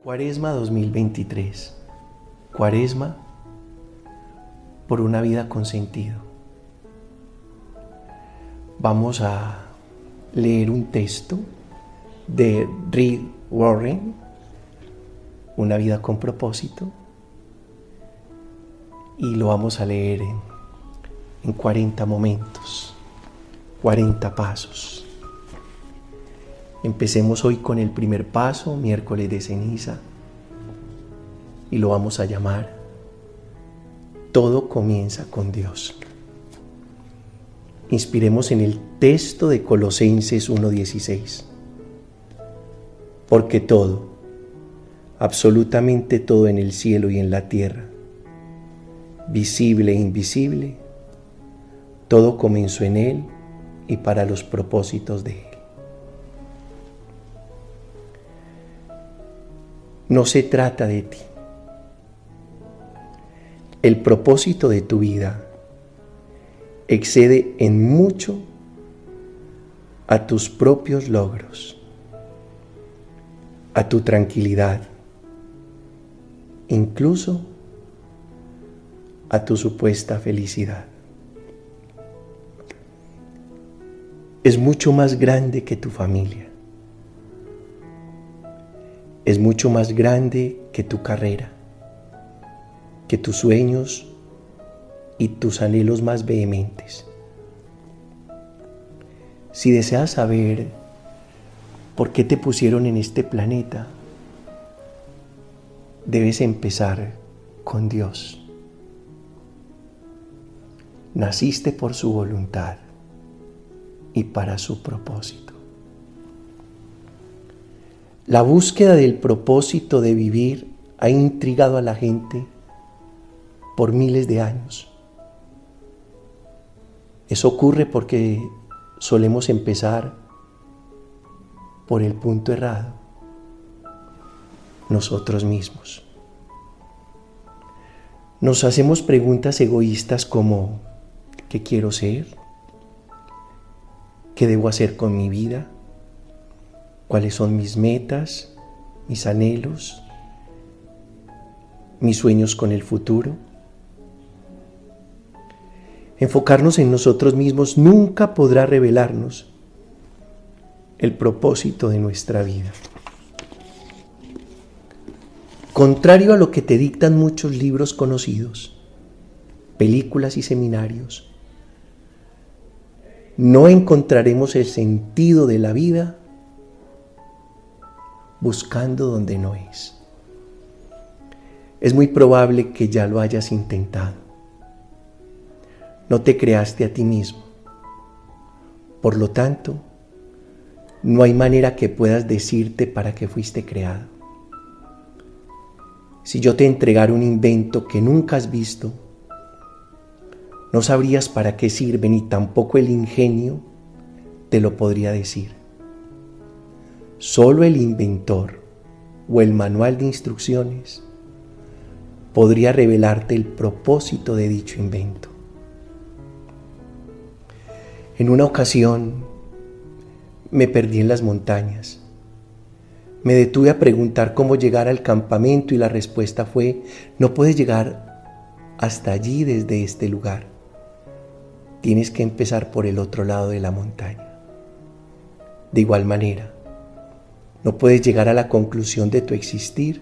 Cuaresma 2023. Cuaresma por una vida con sentido. Vamos a leer un texto de Rick Warren, Una vida con propósito, y lo vamos a leer en 40 momentos, 40 pasos. Empecemos hoy con el primer paso, miércoles de ceniza, y lo vamos a llamar Todo comienza con Dios. Inspiremos en el texto de Colosenses 1:16. Porque todo, absolutamente todo en el cielo y en la tierra, visible e invisible, todo comenzó en Él y para los propósitos de Él. No se trata de ti. El propósito de tu vida excede en mucho a tus propios logros, a tu tranquilidad, incluso a tu supuesta felicidad. Es mucho más grande que tu familia. Es mucho más grande que tu carrera, que tus sueños y tus anhelos más vehementes. Si deseas saber por qué te pusieron en este planeta, debes empezar con Dios. Naciste por su voluntad y para su propósito. La búsqueda del propósito de vivir ha intrigado a la gente por miles de años. Eso ocurre porque solemos empezar por el punto errado, nosotros mismos. Nos hacemos preguntas egoístas como: ¿qué quiero ser? ¿Qué debo hacer con mi vida? ¿Cuáles son mis metas, mis anhelos, mis sueños con el futuro? Enfocarnos en nosotros mismos nunca podrá revelarnos el propósito de nuestra vida. Contrario a lo que te dictan muchos libros conocidos, películas y seminarios, no encontraremos el sentido de la vida buscando donde no es. Es muy probable que ya lo hayas intentado. No te creaste a ti mismo. Por lo tanto, no hay manera que puedas decirte para qué fuiste creado. Si yo te entregara un invento que nunca has visto, no sabrías para qué sirve, ni tampoco el ingenio te lo podría decir. Solo el inventor o el manual de instrucciones podría revelarte el propósito de dicho invento. En una ocasión me perdí en las montañas. Me detuve a preguntar cómo llegar al campamento y la respuesta fue: no puedes llegar hasta allí desde este lugar. Tienes que empezar por el otro lado de la montaña. De igual manera, no puedes llegar a la conclusión de tu existir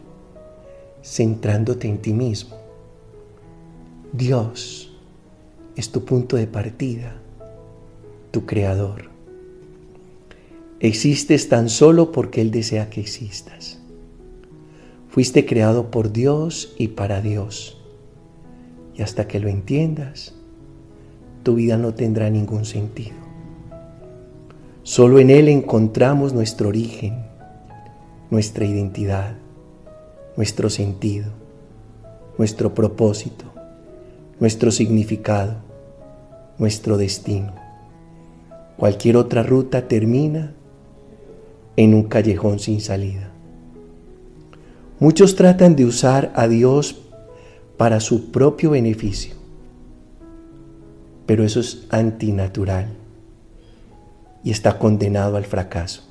centrándote en ti mismo. Dios es tu punto de partida, tu creador. Existes tan solo porque Él desea que existas. Fuiste creado por Dios y para Dios. Y hasta que lo entiendas, tu vida no tendrá ningún sentido. Solo en Él encontramos nuestro origen, nuestra identidad, nuestro sentido, nuestro propósito, nuestro significado, nuestro destino. Cualquier otra ruta termina en un callejón sin salida. Muchos tratan de usar a Dios para su propio beneficio, pero eso es antinatural y está condenado al fracaso.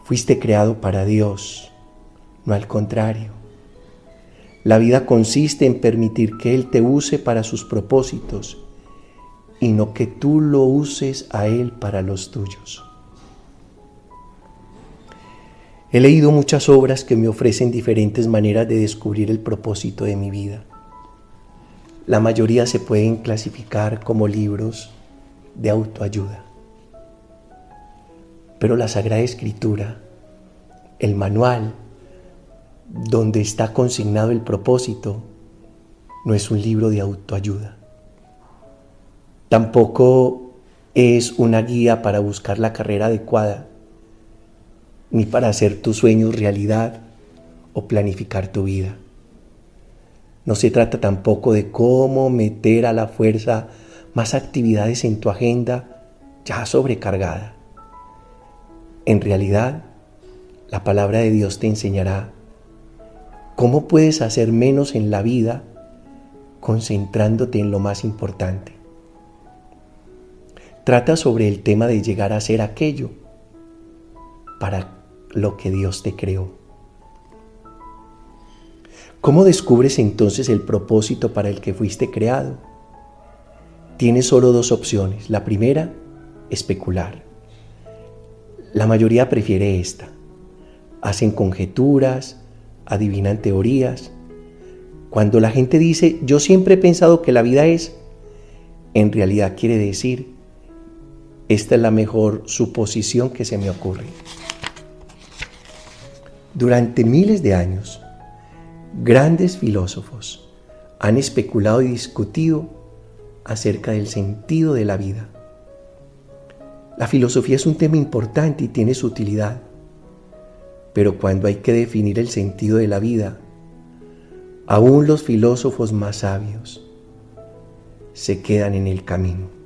Fuiste creado para Dios, no al contrario. La vida consiste en permitir que Él te use para sus propósitos y no que tú lo uses a Él para los tuyos. He leído muchas obras que me ofrecen diferentes maneras de descubrir el propósito de mi vida. La mayoría se pueden clasificar como libros de autoayuda. Pero la Sagrada Escritura, el manual donde está consignado el propósito, no es un libro de autoayuda. Tampoco es una guía para buscar la carrera adecuada, ni para hacer tus sueños realidad o planificar tu vida. No se trata tampoco de cómo meter a la fuerza más actividades en tu agenda ya sobrecargada. En realidad, la palabra de Dios te enseñará cómo puedes hacer menos en la vida concentrándote en lo más importante. Trata sobre el tema de llegar a ser aquello para lo que Dios te creó. ¿Cómo descubres entonces el propósito para el que fuiste creado? Tienes solo dos opciones. La primera, especular. La mayoría prefiere esta. Hacen conjeturas, adivinan teorías. Cuando la gente dice, yo siempre he pensado que la vida es, en realidad quiere decir, esta es la mejor suposición que se me ocurre. Durante miles de años, grandes filósofos han especulado y discutido acerca del sentido de la vida. La filosofía es un tema importante y tiene su utilidad, pero cuando hay que definir el sentido de la vida, aún los filósofos más sabios se quedan en el camino.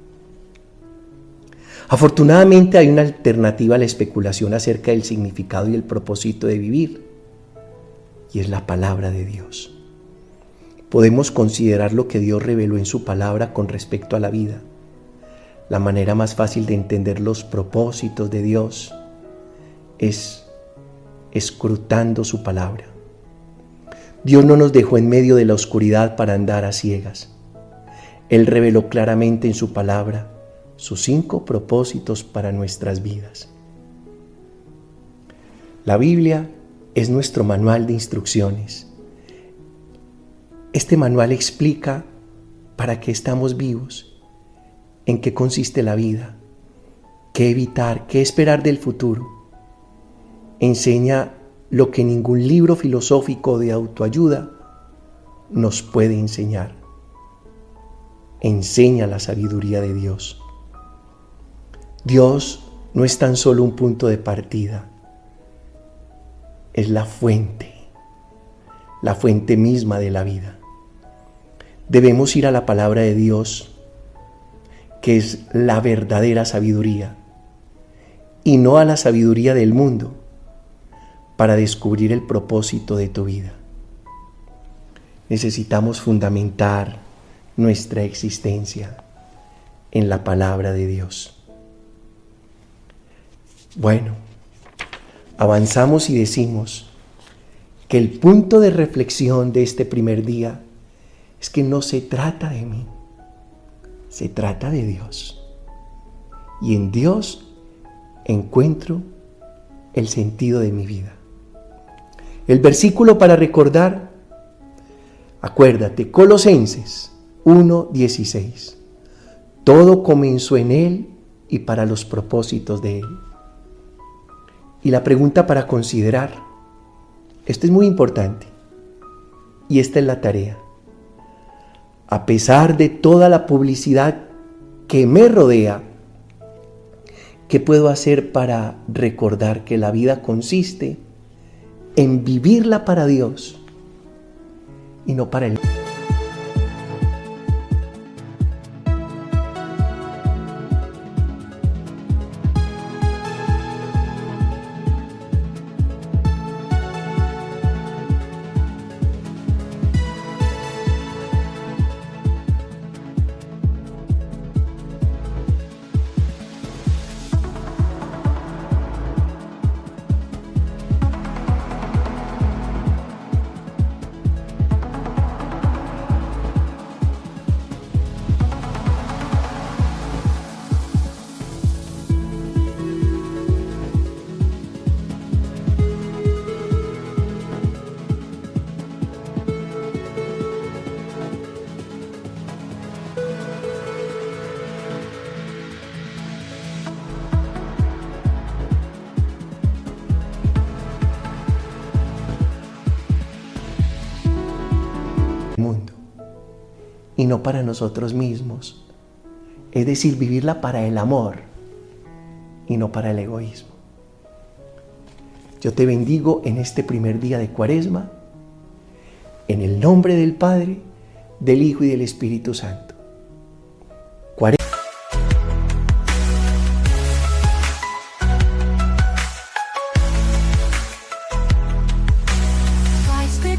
Afortunadamente hay una alternativa a la especulación acerca del significado y el propósito de vivir, y es la palabra de Dios. Podemos considerar lo que Dios reveló en su palabra con respecto a la vida. La manera más fácil de entender los propósitos de Dios es escrutando su palabra. Dios no nos dejó en medio de la oscuridad para andar a ciegas. Él reveló claramente en su palabra sus 5 propósitos para nuestras vidas. La Biblia es nuestro manual de instrucciones. Este manual explica para qué estamos vivos, en qué consiste la vida, qué evitar, qué esperar del futuro. Enseña lo que ningún libro filosófico de autoayuda nos puede enseñar. Enseña la sabiduría de Dios. Dios no es tan solo un punto de partida, es la fuente misma de la vida. Debemos ir a la palabra de Dios, que es la verdadera sabiduría, y no a la sabiduría del mundo, para descubrir el propósito de tu vida. Necesitamos fundamentar nuestra existencia en la palabra de Dios. Bueno, avanzamos y decimos que el punto de reflexión de este primer día es que no se trata de mí, se trata de Dios. Y en Dios encuentro el sentido de mi vida. El versículo para recordar, acuérdate, Colosenses 1:16. Todo comenzó en Él y para los propósitos de Él. Y la pregunta para considerar, esto es muy importante, y esta es la tarea. A pesar de toda la publicidad que me rodea, ¿qué puedo hacer para recordar que la vida consiste en vivirla para Dios y no para el mundo? y no para nosotros mismos. Es decir, vivirla para el amor y no para el egoísmo. Yo te bendigo en este primer día de Cuaresma, en el nombre del Padre, del Hijo y del Espíritu Santo.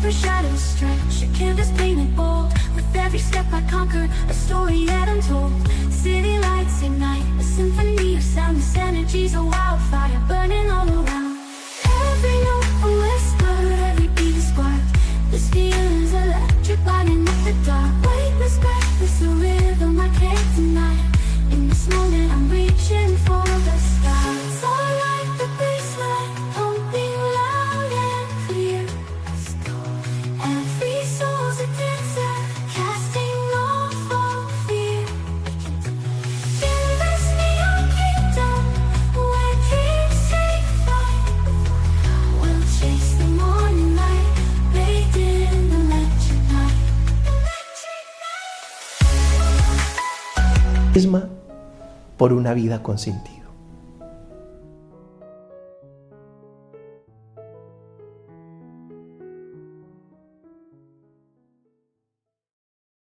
Shadows stretch, a canvas painted bold. With every step I conquer, a story yet untold. City lights ignite, a symphony of sound. This energy's a wildfire burning all around. Every note a whisper, every beat a spark. This feeling's electric, lighting up the dark. Weightless, breathless, a rhythm I can't deny. In this moment I'm reaching for the stars. All like the baseline, pumping loud and clear. Every soul's a dancer, casting off all fear. In this neon kingdom, where dreams take flight, we'll chase the morning light, bathed in the electric night. Cuaresma por una vida con sentido.